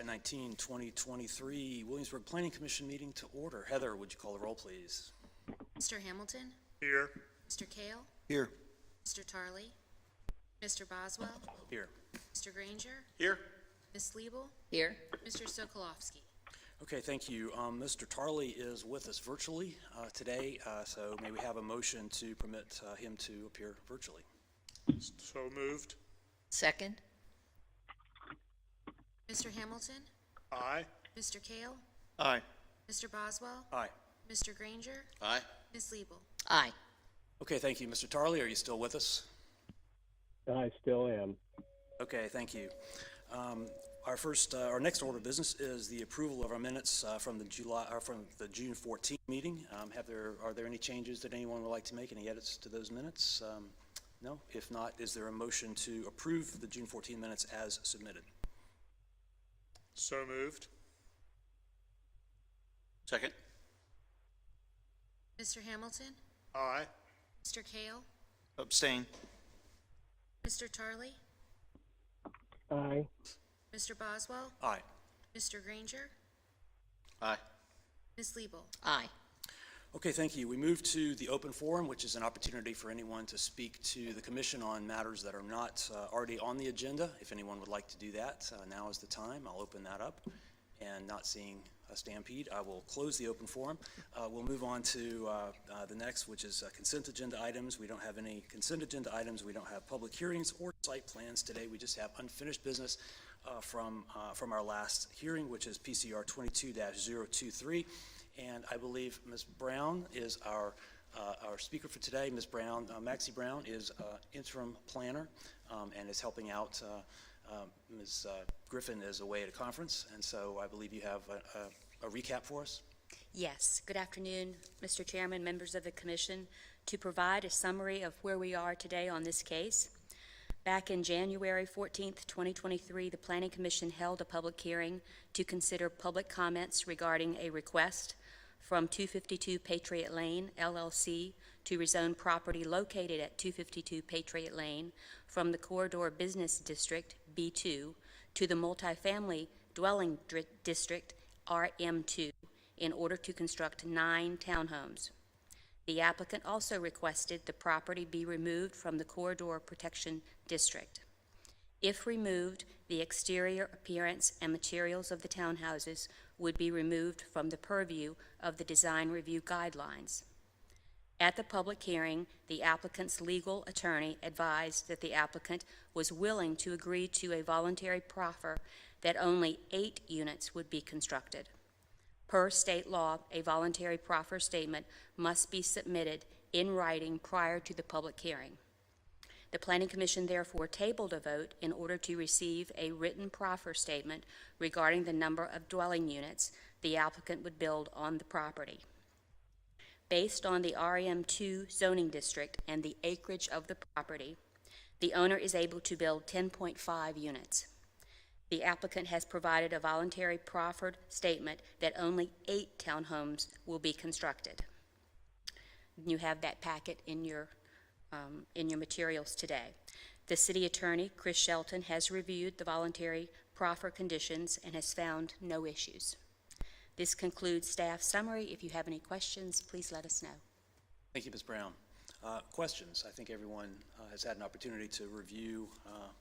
July 19, 2023, Williamsburg Planning Commission meeting to order. Heather, would you call the roll, please? Mr. Hamilton? Here. Mr. Kale? Here. Mr. Tarley? Mr. Boswell? Here. Mr. Granger? Here. Ms. Liebel? Here. Mr. Sokolowski? Okay, thank you. Mr. Tarley is with us virtually today, so may we have a motion to permit him to appear virtually? So moved. Second. Mr. Hamilton? Aye. Mr. Kale? Aye. Mr. Boswell? Aye. Mr. Granger? Aye. Ms. Liebel? Aye. Okay, thank you. Mr. Tarley, are you still with us? I still am. Okay, thank you. Our next order of business is the approval of our minutes from the June 14th meeting. Are there any changes that anyone would like to make? Any edits to those minutes? No? If not, is there a motion to approve the June 14 minutes as submitted? So moved. Second. Mr. Hamilton? Aye. Mr. Kale? Abstain. Mr. Tarley? Aye. Mr. Boswell? Aye. Mr. Granger? Aye. Ms. Liebel? Aye. Okay, thank you. We move to the open forum, which is an opportunity for anyone to speak to the commission on matters that are not already on the agenda. If anyone would like to do that, now is the time. I'll open that up. And not seeing a stampede, I will close the open forum. We'll move on to the next, which is consent agenda items. We don't have any consent agenda items. We don't have public hearings or site plans today. We just have unfinished business from our last hearing, which is PCR 22-023. And I believe Ms. Brown is our speaker for today. Ms. Brown, Maxie Brown, is interim planner and is helping out. Ms. Griffin is away at a conference, and so I believe you have a recap for us. Yes. Good afternoon, Mr. Chairman, members of the Commission. To provide a summary of where we are today on this case, back in January 14th, 2023, the Planning Commission held a public hearing to consider public comments regarding a request from 252 Patriot Lane, LLC, to rezone property located at 252 Patriot Lane from the Corridor Business District, B2, to the Multifamily Dwelling District, RM2, in order to construct 9 townhomes. The applicant also requested the property be removed from the Corridor Protection District. If removed, the exterior appearance and materials of the townhouses would be removed from the purview of the design review guidelines. At the public hearing, the applicant's legal attorney advised that the applicant was willing to agree to a voluntary proffer that only 8 units would be constructed. Per state law, a voluntary proffer statement must be submitted in writing prior to the public hearing. The Planning Commission therefore tabled a vote in order to receive a written proffer statement regarding the number of dwelling units the applicant would build on the property. Based on the RM2 zoning district and the acreage of the property, the owner is able to build 10.5 units. The applicant has provided a voluntary proffered statement that only 8 townhomes will be constructed. You have that packet in your materials today. The city attorney, Chris Shelton, has reviewed the voluntary proffer conditions and has found no issues. This concludes staff summary. If you have any questions, please let us know. Thank you, Ms. Brown. Questions? I think everyone has had an opportunity to review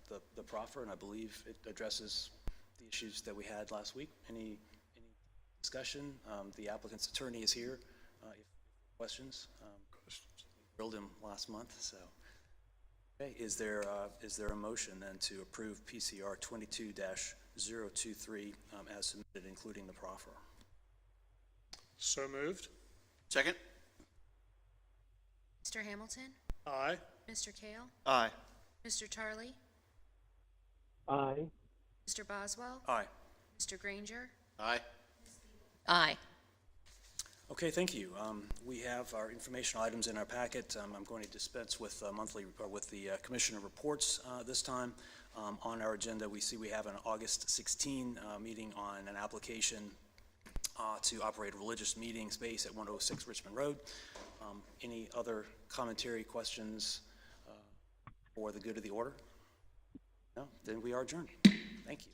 the proffer, and I believe it addresses the issues that we had last week. Any discussion? The applicant's attorney is here. If questions? We grilled him last month, so. Okay, is there a motion then to approve PCR 22-023 as submitted, including the proffer? So moved. Second. Mr. Hamilton? Aye. Mr. Kale? Aye. Mr. Tarley? Aye. Mr. Boswell? Aye. Mr. Granger? Aye. Aye. Okay, thank you. We have our informational items in our packet. I'm going to dispense with the commissioner reports this time. On our agenda, we see we have an August 16 meeting on an application to operate a religious meeting space at 106 Richmond Road. Any other commentary, questions for the good of the order? No? Then we are adjourned. Thank you.